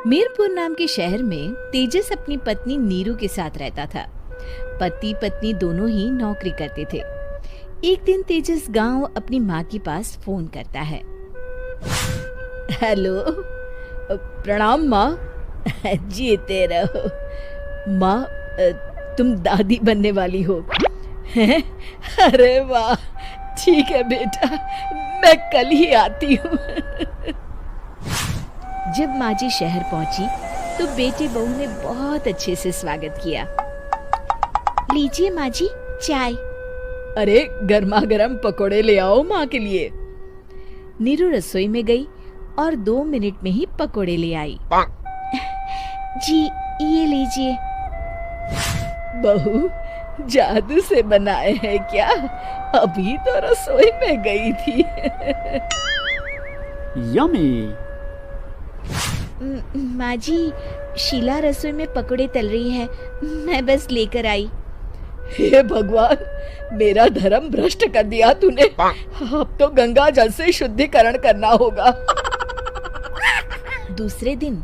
मीरपुर नाम के शहर में तेजस अपनी पत्नी नीरू के साथ रहता था। पति पत्नी दोनों ही नौकरी करते थे। एक दिन तेजस गांव अपनी माँ के पास फोन करता है। हेलो, प्रणाम माँ। जीते रहो माँ, तुम दादी बनने वाली हो। अरे वाह, ठीक है बेटा, मैं कल ही आती हूँ। जब माँ जी शहर पहुंची तो बेटे बहू ने बहुत अच्छे से स्वागत किया। लीजिए माँ जी चाय। अरे गर्मा गर्म पकोड़े ले आओ माँ के लिए। नीरू रसोई में गई और 2 मिनट में ही पकोड़े ले आई। जी ये लीजिए। बहू जादू से बनाए हैं क्या? अभी तो रसोई में गई थी। यम्मी। माँ जी, शीला रसोई में पकोड़े तल रही है, मैं बस लेकर आई। हे भगवान, मेरा धर्म भ्रष्ट कर दिया तूने। अब तो गंगा जल से शुद्धिकरण करना होगा। दूसरे दिन,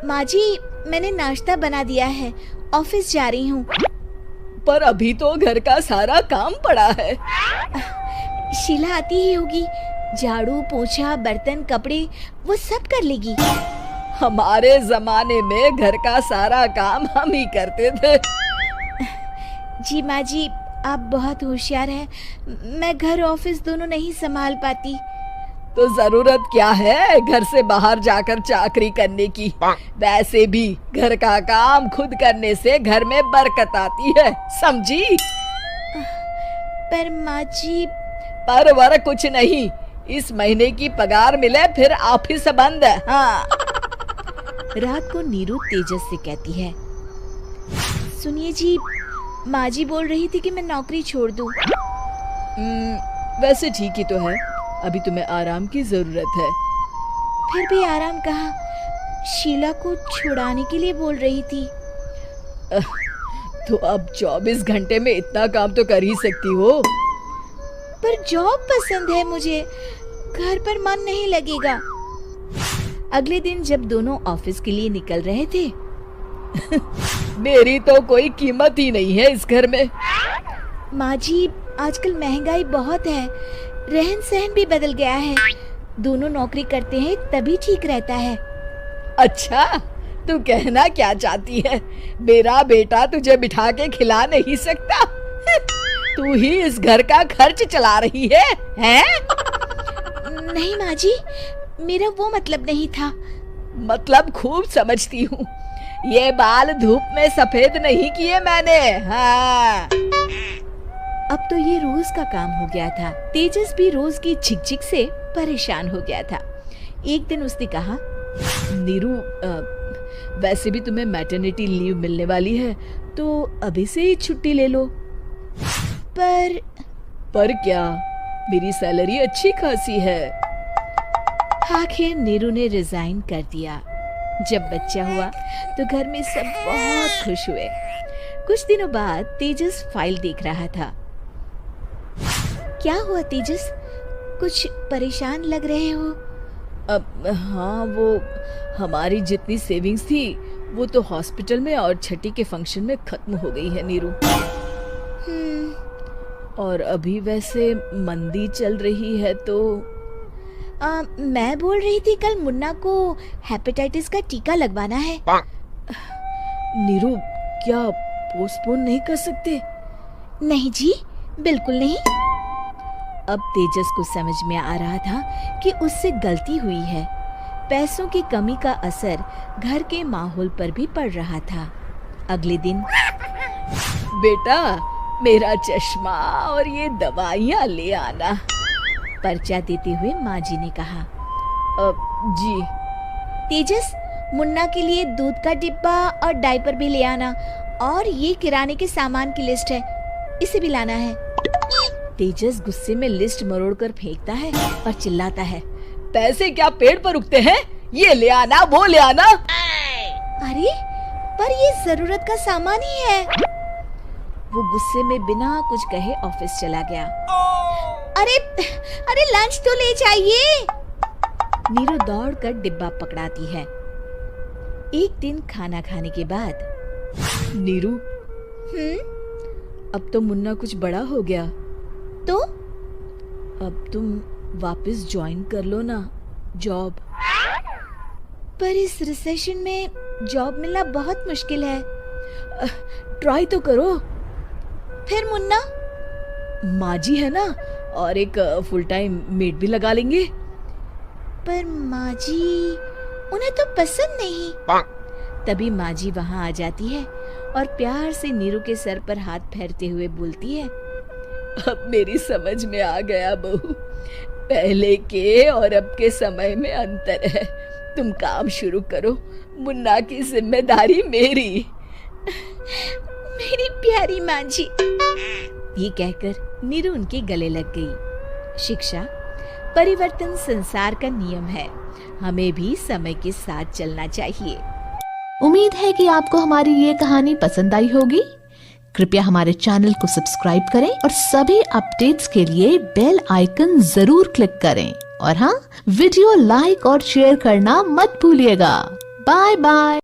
माँ जी मैंने नाश्ता बना दिया है, ऑफिस जा रही हूँ। पर अभी तो घर का सारा काम पड़ा है। शीला आती ही होगी, झाड़ू पोछा बर्तन कपड़े वो सब कर लेगी। हमारे जमाने में घर का सारा काम हम ही करते थे। जी माँ जी, आप बहुत होशियार हैं, मैं घर ऑफिस दोनों नहीं संभाल पाती। तो जरूरत क्या है घर से बाहर जाकर चाकरी करने की? वैसे भी घर का काम खुद करने से घर में बरकत आती है, समझी? पर माँ जी। पर वर कुछ नहीं, इस महीने की पगार मिले फिर ऑफिस बंद है। हाँ। रात को नीरू तेजस से कहती है, सुनिए जी, माँ जी बोल रही थी कि मैं नौकरी छोड़ दूं। वैसे ठीक ही तो है, अभी तुम्हें आराम की जरूरत है। फिर भी आराम कहाँ, शीला को छुड़ाने के लिए बोल रही थी। तो अब 24 घंटे में इतना काम तो कर ही सकती हो। पर जॉब पसंद है मुझे, घर पर मन नहीं लगेगा। अगले दिन जब दोनों ऑफिस के लिए निकल रहे थे, मेरी तो कोई कीमत ही नहीं है इस घर में। माँ जी, आजकल महंगाई बहुत है, रहन सहन भी बदल गया है, दोनों नौकरी करते हैं तभी ठीक रहता है। अच्छा, तू कहना क्या चाहती है? मेरा बेटा तुझे बिठा के खिला नहीं सकता? तू ही इस घर का खर्च चला रही है, हैं? नहीं माँ जी, मेरा वो मतलब नहीं था। मतलब खूब समझती हूँ, ये बाल धूप में सफेद नहीं किए मैंने। हाँ। अब तो ये रोज का काम हो गया था। तेजस भी रोज की झिकझिक से परेशान हो गया था। एक दिन उसने कहा, नीरू, वैसे भी तुम्हें मैटरनिटी लीव मिलने वाली है, तो अभी से ही छुट्टी ले लो। पर क्या, मेरी सैलरी अच्छी खासी है। आखिर नीरू ने रिजाइन कर दिया। जब बच्चा हुआ तो घर में सब बहुत खुश हुए। कुछ दिनों बाद तेजस फाइल देख रहा था। क्या हुआ तेजस, कुछ परेशान लग रहे हो? अब हाँ, वो हमारी जितनी सेविंग्स थी वो तो हॉस्पिटल में और छठी के फंक्शन में खत्म हो गई है नीरू। और अभी वैसे मंदी चल रही है तो मैं बोल रही थी कल मुन्ना को हेपेटाइटिस का टीका लगवाना है। नीरू, क्या पोस्टपोन नहीं कर सकते? नहीं जी, बिल्कुल नहीं। अब तेजस को समझ में आ रहा था कि उससे गलती हुई है। पैसों की कमी का असर घर के माहौल पर भी पड़ रहा था। अगले दिन, बेटा मेरा चश्मा और ये दवाइयाँ ले आना, पर्चा देते हुए माँ जी ने कहा। जी। तेजस, मुन्ना के लिए दूध का डिब्बा और डायपर भी ले आना, और ये किराने के सामान की लिस्ट है, इसे भी लाना है। तेजस गुस्से में लिस्ट मरोड़कर फेंकता है और चिल्लाता है, पैसे क्या पेड़ पर उगते हैं? ये ले आना, वो ले आना। अरे पर ये जरूरत का सामान ही है। वो गुस्से में बिना कुछ कहे ऑफिस चला गया। अरे लंच तो ले जाइए। नीरू दौड़कर डिब्बा पकड़ाती है। एक दिन खाना खाने के बाद, नीरू, अब तो मुन्ना कुछ बड़ा हो गया, तो अब तुम वापस ज्वाइन कर लो ना जॉब। पर इस रिसेशन में जॉब मिलना बहुत मुश्किल है। ट्राई तो करो। फिर मुन्ना? माँ जी है ना, और एक फुल टाइम मेड भी लगा लेंगे। पर माँ जी, उन्हें तो पसंद नहीं। तभी माँ जी वहाँ आ जाती है और प्यार से नीरू के सर पर हाथ फेरते हुए बोलती है, अब मेरी समझ में आ गया बहू, पहले के और अब के समय में अंतर है। तुम काम शुरू करो, मुन्ना की जिम्मेदारी मेरी। मेरी प्यारी माँ जी। ये कहकर नीरू उनके गले लग गई। शिक्षा, परिवर्तन संसार का नियम है, हमें भी समय के साथ चलना चाहिए। उम्मीद है कि आपको हमारी ये कहानी पसंद आई होगी। कृपया हमारे चैनल को सब्सक्राइब करें और सभी अपडेट्स के लिए बेल आइकन जरूर क्लिक करें। और हाँ, वीडियो लाइक और शेयर करना मत भूलिएगा। Bye bye.